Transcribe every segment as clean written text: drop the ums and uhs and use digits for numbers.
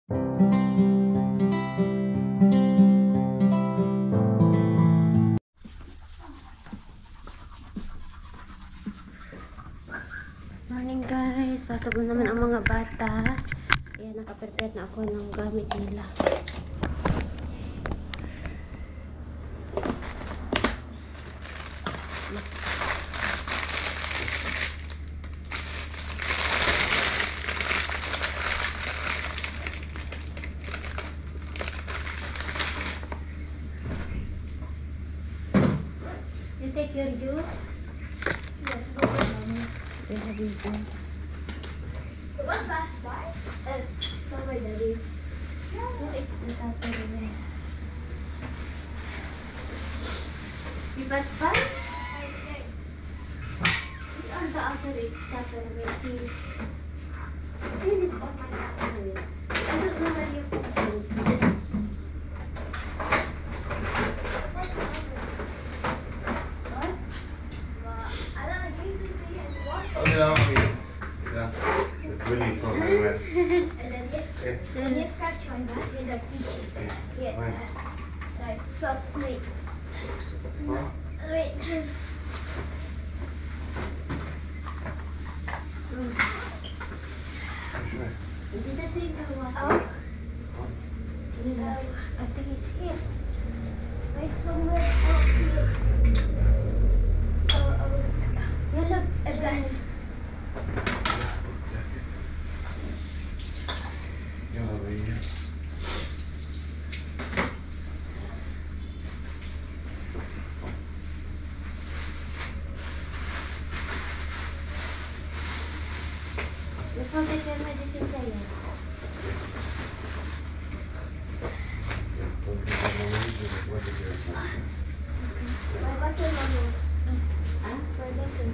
Morning guys, pasok na naman ang mga bata. Ayan, nakaprepare na ako ng gamit nila. You take your juice? Yes, go ahead, Mommy. We have it done. What's last bar? Tell my daddy. Where is the tatay? You pass by? On the other is tatay. Please. Please on my tatay. I don't know where you're putting it. It's really from my west. And you scratch my back and that's itchy. Yeah. Right, so wait. Wait. Did I take the water? Oh. I think it's here. Wait, somewhere up here. Yeah, look. A glass. Let's go take your medicine sa'yo. My bottle, Mommy. Ah? My bottle.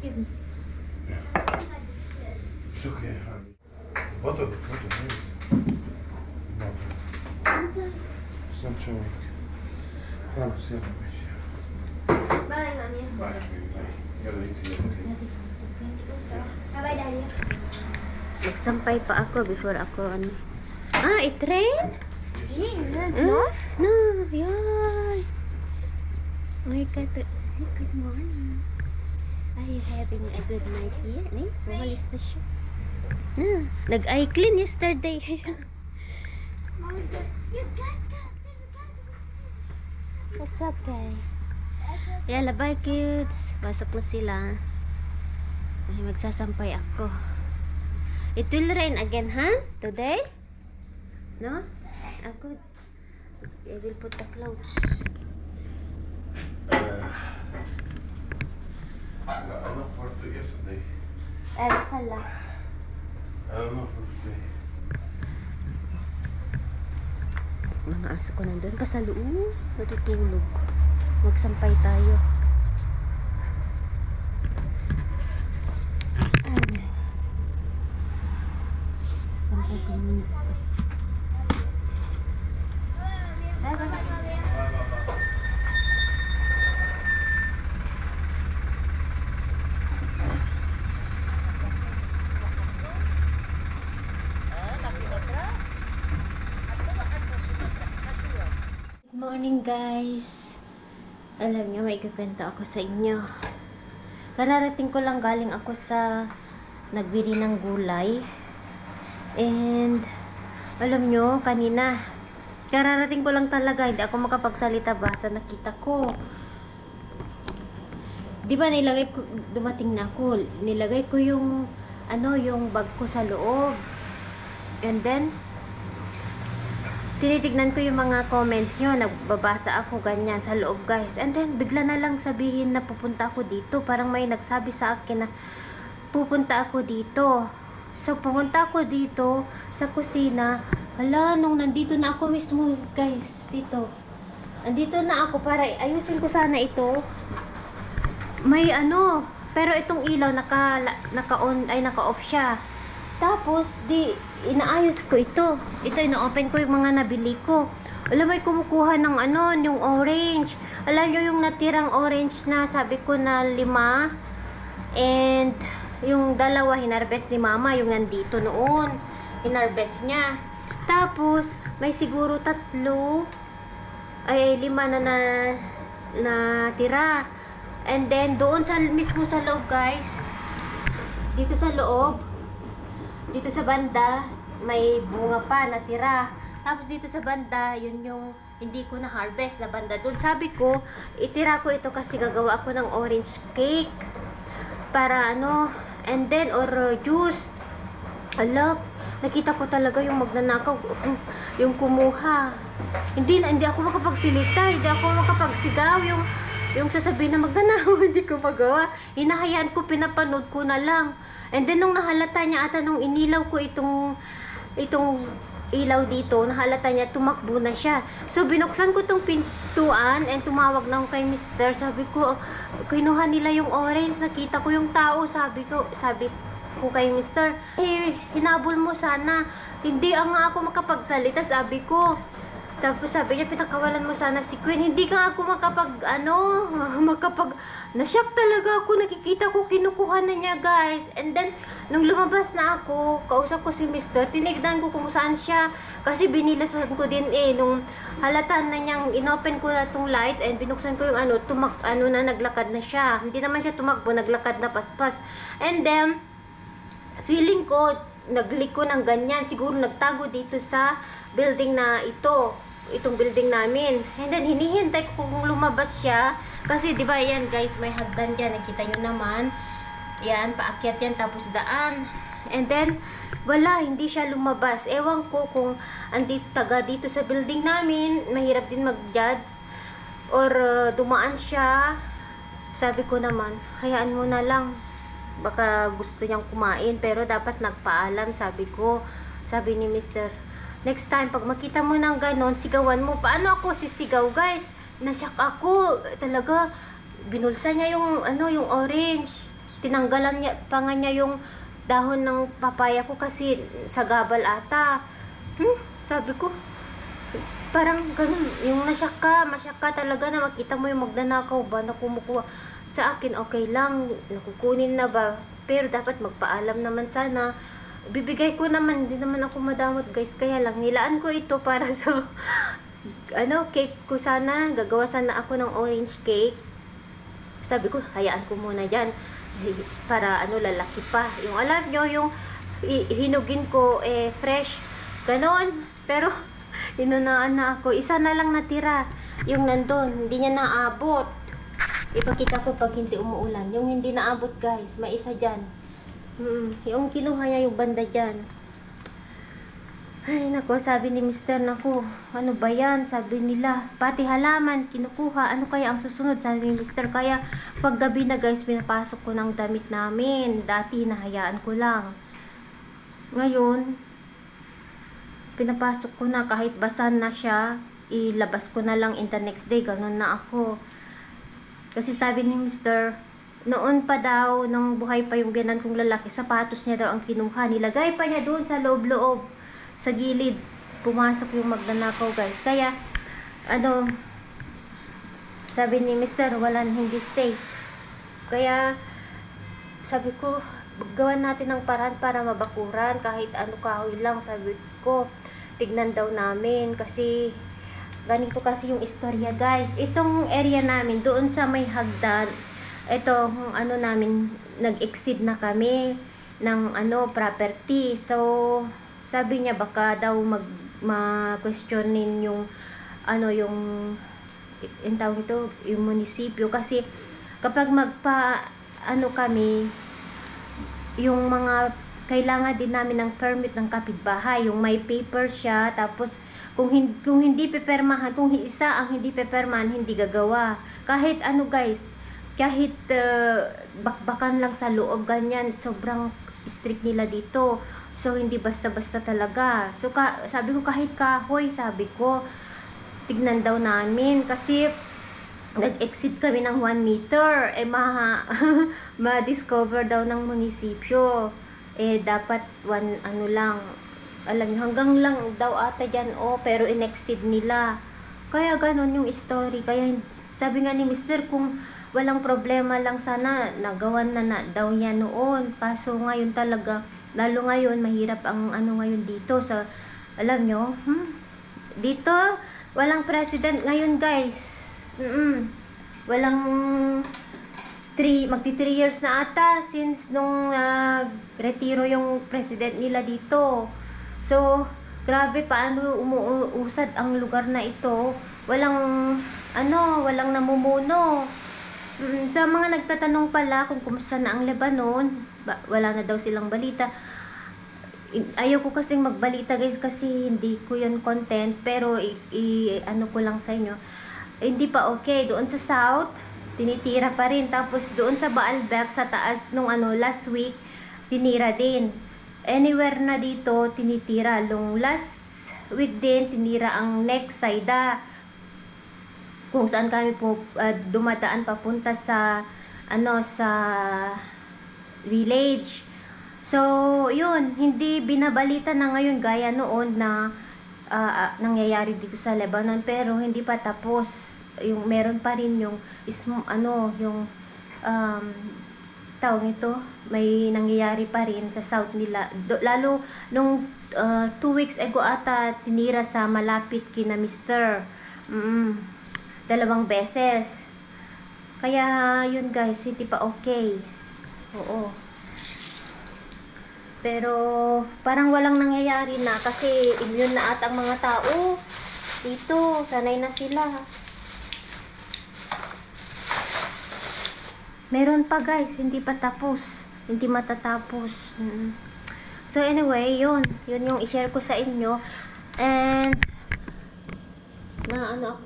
Give me. It's okay, honey. Bottle. Inside. Sunshine. Oh, see you. Bye, Mommy. Bye. Gotta eat everything. Bye, Daddy. Magsampay pa ako before ako ano. Ah, it-rain? No? No, yan. Oh my God. Good morning. Are you having a good night here? Eh? Mawalis na siya. No, nag-eye clean yesterday. Mom, you got that. It's okay. Yala, bye kids. Pasok na sila. Ay, magsasampay ako. It will rain again, huh? Today? No? Ako, I will put the clothes. I don't know for yesterday. Sala. I don't know for today. Mga aso ko nandun pa sa loob. Natutulog. Magsampay tayo. Sampay ko muna. Good morning guys. Alam nyo, may ikukwento ako sa inyo. Kararating ko lang, galing ako sa nagbili ng gulay. And alam nyo, kanina kararating ko lang talaga, hindi ako makapagsalita ba sa nakita ko. Di ba nilagay ko, dumating na ako, nilagay ko yung yung bag ko sa loob. And then tinitignan ko yung mga comments nyo, nagbabasa ako ganyan sa loob guys. And then bigla na lang sabihin na pupunta ako dito. Parang may nagsabi sa akin na pupunta ako dito. So pumunta ako dito sa kusina. Hala, nung nandito na ako mismo guys, dito. Andito na ako para ayusin ko sana ito. May Pero itong ilaw naka-on ay naka-off siya. Tapos di inaayos ko ito. Ito ina-open ko yung mga nabili ko. Alam, may kumukuha ng ano, yung orange. Alam nyo yung natirang orange na sabi ko na 5. And yung 2 hinarbest ni mama, yung nandito noon. Hinarbest niya. Tapos may siguro 3 ay 5 na tira. And then doon sa mismo sa loob, guys. Dito sa loob, dito sa banda, may bunga pa na tira. Tapos dito sa banda, yun yung hindi ko na harvest na banda doon. Sabi ko, itira ko ito kasi gagawa ako ng orange cake. Para ano, and then, or juice. Alak, nakita ko talaga yung magnanakaw, yung kumuha. Hindi ako makapagsilita, hindi ako makapagsigaw. Yung sasabihin na magnanakaw, hindi ko magawa. Hinahayaan ko, pinapanood ko na lang. And then, nung nahalata niya ata, nung inilaw ko itong ilaw dito, nahalata niya, tumakbo na siya. So, binuksan ko tong pintuan and tumawag na ako kay mister. Sabi ko, kinuha nila yung orange. Nakita ko yung tao. Sabi ko kay mister, hinabol mo sana. Hindi nga ako makapagsalita, sabi ko. Tapos sabi niya, pinakawalan mo sana si Queen. Hindi ka ako nashock talaga ako. Nakikita ko, kinukuha na niya, guys. And then, nung lumabas na ako, kausap ko si mister, tinignan ko kung saan siya. Kasi binilasan ko din nung halatan na niyang inopen ko na itong light and binuksan ko yung naglakad na siya. Hindi naman siya tumakbo, naglakad na paspas. And then, feeling ko, nagliko ng ganyan. Siguro nagtago dito sa building na itong building namin. And then, hinihintay ko kung lumabas siya. Kasi, di ba, yan, guys, may hagdan dyan. Nakita nyo naman. Yan, paakyat yan, tapos daan. And then, wala, hindi siya lumabas. Ewan ko kung taga dito sa building namin, mahirap din mag-judge. Or, dumaan siya. Sabi ko naman, hayaan mo na lang. Baka gusto niyang kumain. Pero, dapat nagpaalam, sabi ko. Sabi ni Mr. Next time, pag makita mo ng ganon, sigawan mo. Paano ako sisigaw, guys? Nashock ako. Talaga, binulsa niya yung orange. Tinanggalan niya, pa nga niya yung dahon ng papaya ko kasi sa gabal ata. Sabi ko, parang ganon. Yung nashock ka talaga na makita mo yung magnanakaw ba na kumukuha. Sa akin, okay lang. Nakukunin na ba? Pero dapat magpaalam naman sana. Bibigay ko naman, hindi naman ako madamot, guys. Kaya lang, nilaan ko ito para sa cake ko sana. Gagawa sana ako ng orange cake. Sabi ko, hayaan ko muna dyan. Para lalaki pa. Yung alam nyo, yung hinugin ko, fresh. Ganon. Pero, inunaan na ako. Isa na lang natira. Yung nandun, hindi niya naabot. Ipakita ko pag hindi umuulan. Yung hindi naabot, guys, may isa dyan. Yung kinuha niya yung banda dyan. Ay, nako, sabi ni mister, nako, ano ba yan? Sabi nila, pati halaman, kinukuha. Ano kaya ang susunod? Sabi ni mister, kaya pag gabi na, guys, pinapasok ko ng damit namin. Dati, nahayaan ko lang. Ngayon, pinapasok ko na kahit basan na siya, ilabas ko na lang in the next day. Ganun na ako. Kasi sabi ni mister, noon pa daw, nung buhay pa yung biyanan kong lalaki, sapatos niya daw ang kinuha. Nilagay pa niya doon sa loob-loob, sa gilid. Pumasok yung magnanakaw, guys. Kaya, sabi ni mister, hindi safe. Kaya, sabi ko, gawan natin ng paraan para mabakuran. Kahit kahoy lang, sabi ko, tignan daw namin. Kasi, ganito kasi yung istorya, guys. Itong area namin, doon sa may hagdan, ito, namin, nag-exceed na kami ng property. So, sabi niya baka daw ma-questionin yung tawag ito, yung munisipyo. Kasi, kapag kami, yung mga, kailangan din namin ng permit ng kapitbahay. Yung may paper siya, tapos, kung hindi pepermahan, kung isa ang hindi pepermahan, hindi gagawa. Kahit guys, kahit bakbakan lang sa loob, ganyan, sobrang strict nila dito. So, hindi basta-basta talaga. So, sabi ko, kahit kahoy, sabi ko, tignan daw namin. Kasi, nag-exit kami ng 1 meter. Ma-discover daw ng munisipyo. Dapat ano lang, alam niyo, hanggang lang daw ata dyan, pero in-exceed nila. Kaya ganon yung story. Kaya sabi nga ni Mr. kung walang problema lang sana, nagawan na daw niya noon. Kaso ngayon talaga, lalo ngayon, mahirap ang ano ngayon dito sa, alam nyo, dito, walang president ngayon, guys. Walang magti 3 years na ata since nung retiro yung president nila dito. So, grabe paano umuusad ang lugar na ito. Walang namumuno. Sa mga nagtatanong pala kung kumusta na ang Lebanon, wala na daw silang balita. Ayaw ko kasing magbalita, guys, kasi hindi ko yun content, pero ano ko lang sa inyo, hindi pa okay. Doon sa south, tinitira pa rin. Tapos doon sa Baalbek, sa taas nung last week, tinira din. Anywhere na dito, tinitira. Nung last week din, tinira ang next side. Kung saan kami po dumadaan papunta sa sa village. So, yun, hindi binabalita na ngayon gaya noon na nangyayari dito sa Lebanon, pero hindi pa tapos. Yung meron pa rin yung tawag nito, may nangyayari pa rin sa south nila. Lalo nung 2 weeks ago ata, tinira sa malapit kina Mr. 2 beses. Kaya yun, guys, hindi pa okay. Oo. Pero parang walang nangyayari na kasi immune na at ang mga tao dito, sanay na sila. Meron pa, guys, hindi pa tapos, hindi matatapos. So anyway, yun yung i-share ko sa inyo. And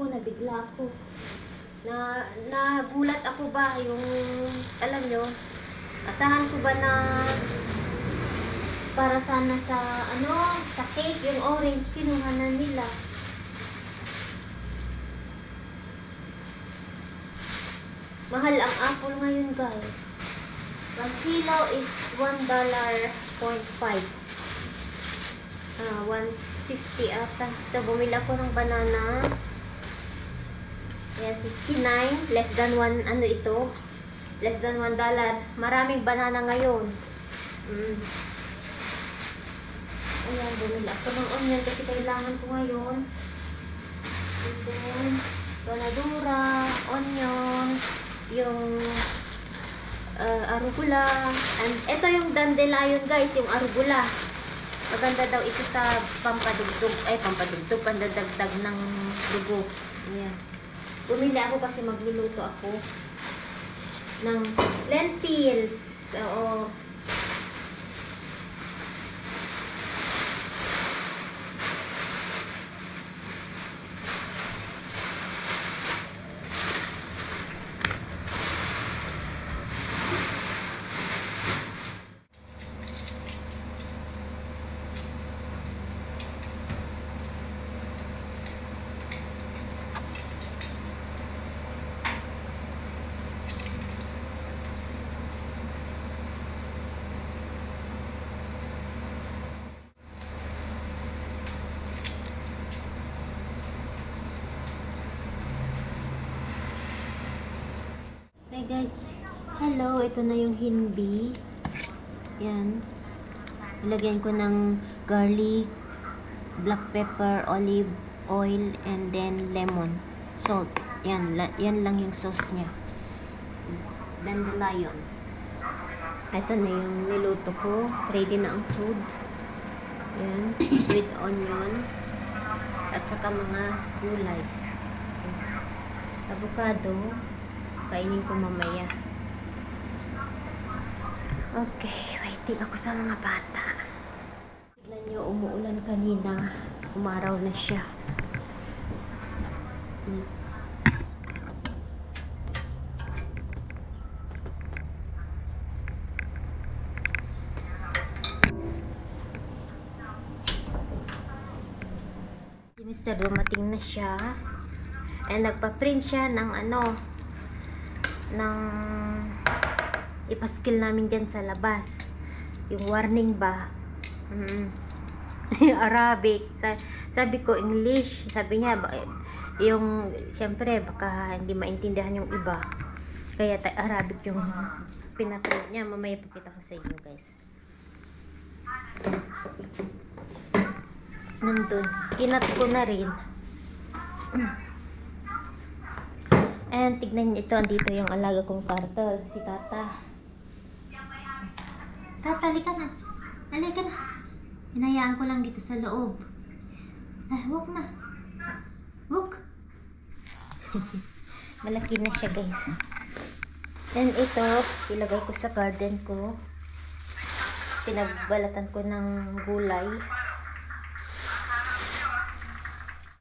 nabigla ako. Nagulat ako ba yung, alam nyo, asahan ko ba na para sana sa cake, yung orange, kinuha na nila. Mahal ang apple ngayon, guys. 1 kilo is $1.5. 150 ata. Ito, bumili ako ng banana. Ayan, 59. Less than $1, less than $1. Maraming banana ngayon. Ayan, bumili ako ng onion kasi kailangan ko ngayon. And then, banadura, onion, yung arugula. And ito yung dandelion, guys, yung arugula. Maganda daw ito sa pampadugtog, pandadagdag ng dugo. Ayan. Bumili ako kasi magluluto ako ng lentils. Oo. Hi guys, hello, ito na yung hindi. Yan, ilagyan ko ng garlic, black pepper, olive oil, and then lemon, salt. Yan lang yung sauce nya. Dandelion. Ito na yung niluto ko, ready na ang food. Yan, with onion at saka mga gulay. Avocado, kainin ko mamaya. Okay, waiting ako sa mga bata. Tignan nyo, umuulan kanina. Umaraw na siya. Si Mr. dumating na siya. And nagpa-print siya ng ng ipaskill namin dyan sa labas. Yung warning ba? Arabic. Sabi ko English. Sabi niya, yung, siyempre, baka hindi maintindihan yung iba. Kaya Arabic yung pinaprint niya. Mamaya pakita ko sa inyo, guys. Nandun. Kinat ko na rin. And tignan niyo ito. Andito yung alaga kong turtle. Si Tata. Tata, halika na. Halika na. Hinayaan ko lang dito sa loob. Walk na. Walk. Malaki na siya, guys. And ito, ilagay ko sa garden ko. Pinagbalatan ko ng gulay.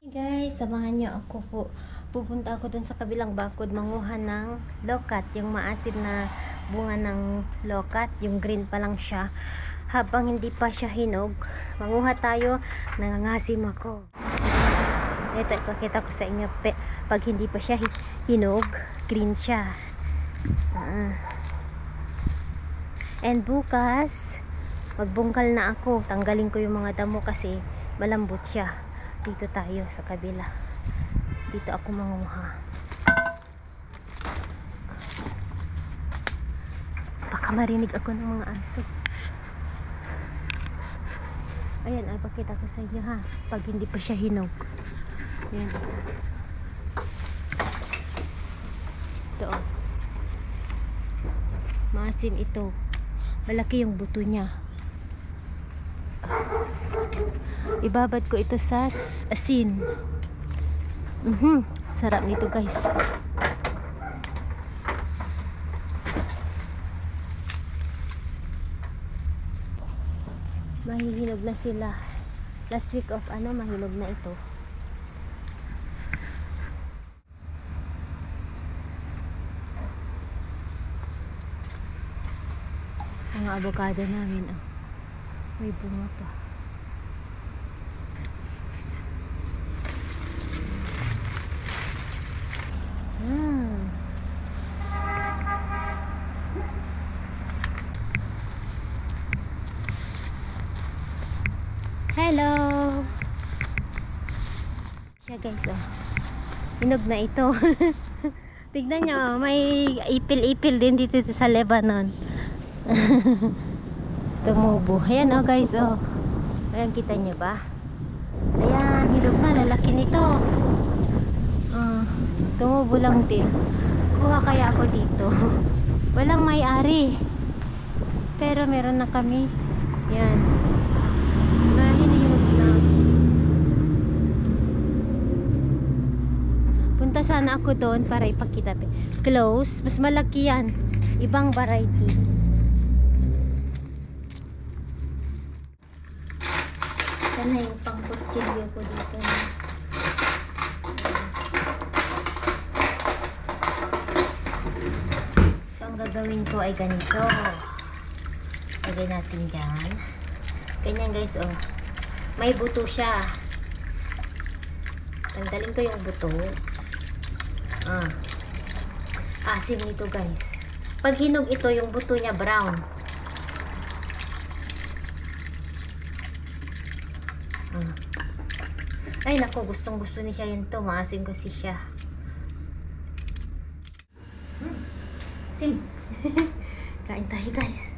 Guys, samahan niyo ako po. Pupunta ako dun sa kabilang bakod manguha ng lokat, yung maasim na bunga ng lokat, yung green pa lang siya. Habang hindi pa siya hinog, manguha tayo, nangangasim ako. Ito, ipakita ko sa inyo, pag hindi pa siya hinog, green siya. And bukas, magbungkal na ako, tanggalin ko yung mga damo kasi malambot siya. Dito tayo sa kabila. Dito ako manguha. Baka marinig ako ng mga aso. Ayan, ay pakita ko sa inyo ha. Pag hindi pa siya hinog. Ayan. Ito oh. Maasim ito. Malaki yung buto niya. Ibabad ko ito sa asin. Sarap nito, guys. Mahihinog na sila. Last week of mahinog na ito. Ang avocado namin, may bunga pa. Hello! Siya, guys, hinog na ito. Tignan nyo, may ipil-ipil din dito sa Lebanon. Tumubo. Ayan guys, ayan, kita nyo ba? Ayan, hinog na, lalaki nito. Tumubo lang din. Kuha kaya ako dito. Walang may-ari, pero meron na kami. Yan, hinihinog na. Punta sana ako doon para ipakita. Close, mas malaki yan, ibang variety. Sana yung pangkutsilyo ko dito. So ang gagawin ko ay ganito. Lagay natin dyan. Ganyan, guys, may buto siya. Tanggalin ko yung buto. Asim nito, guys. Pag hinog ito, yung buto niya brown. Ay nako, gustong gusto ni siya yun to. Maasim kasi siya. Sim. Kain tayo, guys.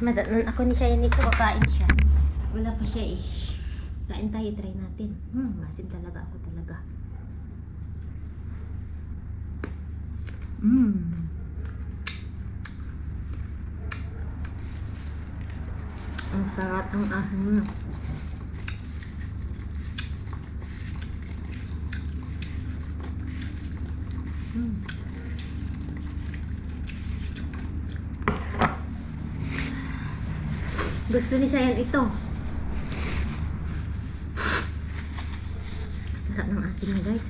Madanan ako ni siya yun nito. Kakain siya. Wala pa siya eh. Kain tayo, try natin. Maasim talaga ako talaga. Ang sarap ng ahon. Gusto ni siya yan ito. Sarap ng asin niya, guys.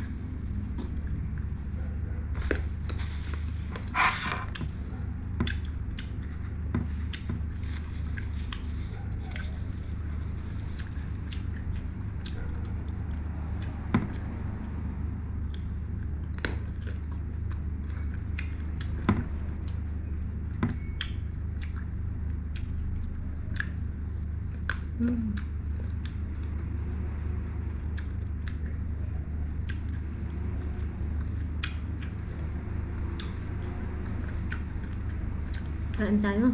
Mm. Kain tayo.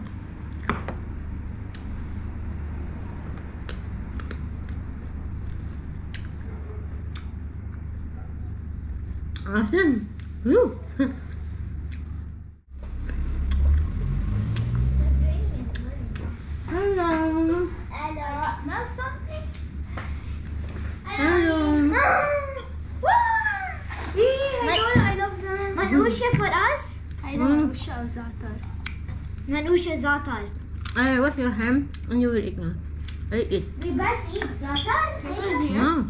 Awesome. Woo. It's raining in the morning. Hello. Hello. Smell something? Hello. I love them. Manusha for us? I Mm. Manusha Zatar. Manusha Zatar. I wash your hand and you will eat now. I eat. We best eat Zatar. Wow.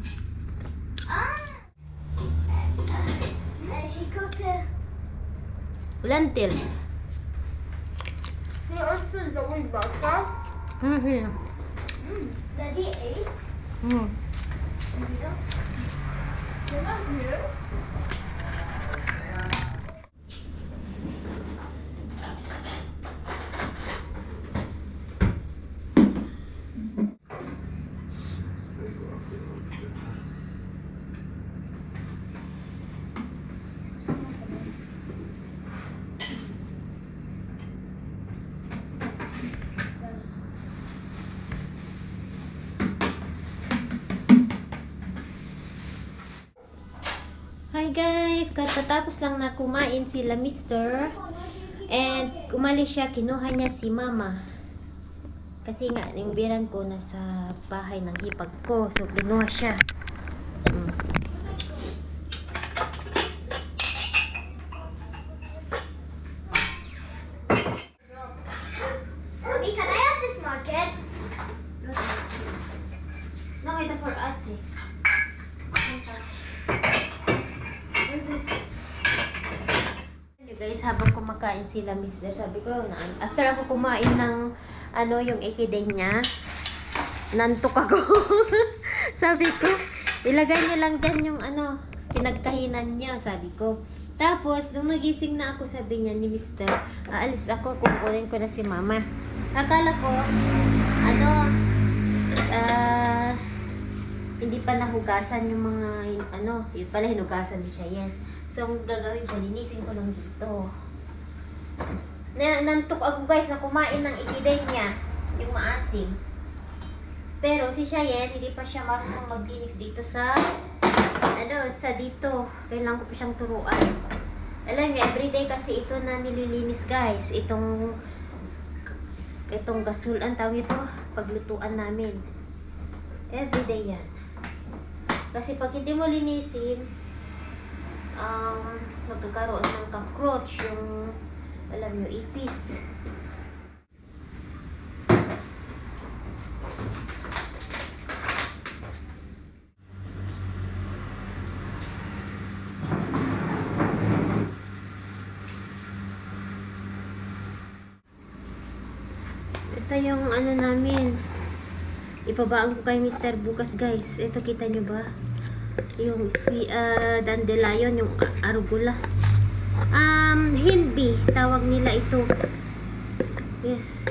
She cooked Lentil. She also doing Zatar. Here. Daddy ate. Mm. You're not here. Hi guys, katapos lang na kumain sila Mr. And umalis siya, kinuha niya si Mama. Kasi nga, yung biran ko nasa bahay ng hipag ko. So, kinuha siya. Mm. Mommy, can I have this market? No, ito for ate. Guys, habang kumakain sila Mr. Sabi ko, after ako kumain ng yung ikiday niya, nantok ako. Sabi ko, ilagay niya lang dyan yung pinagkahinan niya, sabi ko. Tapos, nung nagising na ako, sabi niya ni Mr. Aalis ako, kukunin ko na si Mama. Akala ko, hindi pa nahugasan yung mga, yun pala hinugasan ni siya yan. So, ang gagawin ko, linisin ko lang dito. Nantok ako guys na kumain ng ikiday niya, yung maasim. Pero si Cheyenne, hindi pa siya marunong maglinis dito sa, sa dito. Kailangan ko pa siyang turuan. Alam niyo, everyday kasi ito na nililinis guys. Itong gasol, ang tawag ito, paglutuan namin. Everyday yan. Kasi pag hindi mo linisin, magkakaroon ng cockroach, yung, alam nyo, ipis. Ito yung namin. Ipabaon ko kay Mr. bukas guys. Ito kita nyo ba? Yung dandelion, yung arugula. Hindi tawag nila ito. Yes.